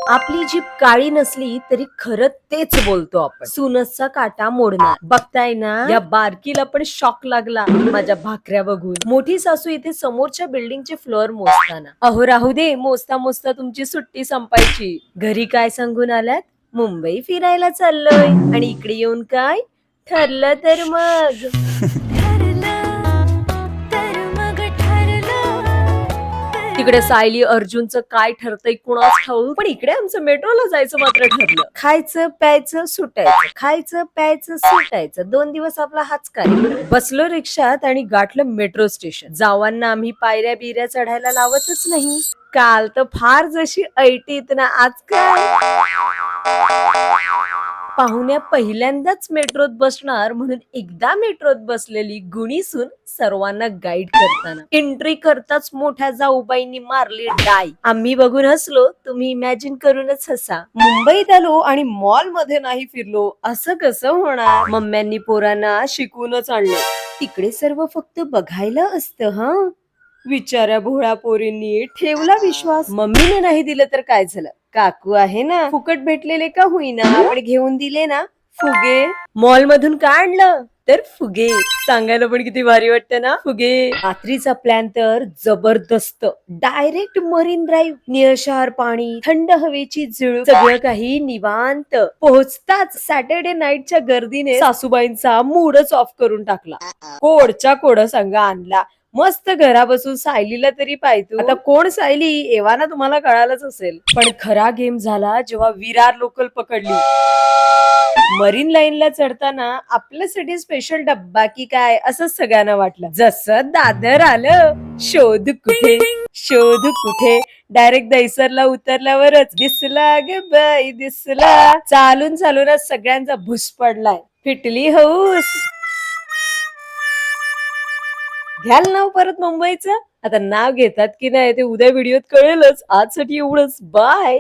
आपली जीभ काळी नसली तरी खरं तेच बोलतो आपण. सुनसचा काटा मोडणार. बघताय ना, या बारकीला पण शॉक लागला माझ्या भाकऱ्या बघून. मोठी सासू इथे समोरच्या बिल्डिंगचे फ्लोअर मोजताना, अहो राहू दे, मोजता मोजता तुमची सुट्टी संपायची. घरी काय सांगून आल्यात? मुंबई फिरायला चाललोय. आणि इकडे येऊन काय ठरलं तर मग तिकडे सायली अर्जुनचं काय ठरतंय कुणाच ठाऊक, पण इकडे आमचं मेट्रोला जायचं मात्र ठरलं. खायचं प्यायचं सुटायचं, खायचं प्यायचं सुटायचं. 2 दिवस आपला हाच कार्यक्रम. बसलो रिक्षात आणि गाठलं मेट्रो स्टेशन. जावांना आम्ही पायऱ्या बिऱ्या चढायला लावतच नाही. काल तर फार जशी ऐटीत ना, आज काय पाहुण्या पहिल्यांदाच मेट्रोत बसणार म्हणून एकदा मेट्रोत बसलेली गुणी सून सर्वांना गाईड करताना एंट्री करताच मोठ्या जाऊबाईंनी मारली डाय. आम्ही बघून हसलो, तुम्ही इमॅजिन करूनच हसा. मुंबईत आलो आणि मॉल मध्ये नाही फिरलो असं कसं होणार? मम्म्यांनी पोरांना शिकूनच आणलं. तिकडे सर्व फक्त बघायला असतं हा. विचारा भोळा पोरींनी ठेवला विश्वास. मम्मीने नाही दिलं तर काय झालं? काकू आहे ना, फुकट भेटलेले का होईना आपण घेऊन दिले ना फुगे. मॉल मधून काय आणलं तर फुगे. सांगायला पण किती भारी वाटतं ना फुगे. रात्रीचा प्लॅन तर जबरदस्त. डायरेक्ट मरीन ड्राईव्ह, निळशार पाणी, थंड हवेची झुळूक, सगळं काही निवांत. पोहोचताच सॅटर्डे नाईटच्या गर्दीने सासूबाईंचा मूडच ऑफ करून टाकला. कोडच्या कोड संघ आणला. मस्त घरा बसून सायलीला तरी पाहिजे. आता कोण सायली एव्हाना तुम्हाला कळालंच असेल. पण खरा गेम झाला जेव्हा विरार लोकल पकडली. मरीन लाईनला चढताना आपल्यासाठी स्पेशल डब्बा की काय असं सगळ्यांना वाटलं. जसं दादर आलं, शोध कुठे शोध कुठे, डायरेक्ट दहिसरला उतरल्यावरच दिसला ग बाई दिसला. चालून चालूनच सगळ्यांचा भुस पडलाय. फिटली हौस. घ्याल नाव परत मुंबईचं? आता नाव घेतात की नाही ते उद्या व्हिडिओत कळेलच. आजसाठी एवढंच. बाय.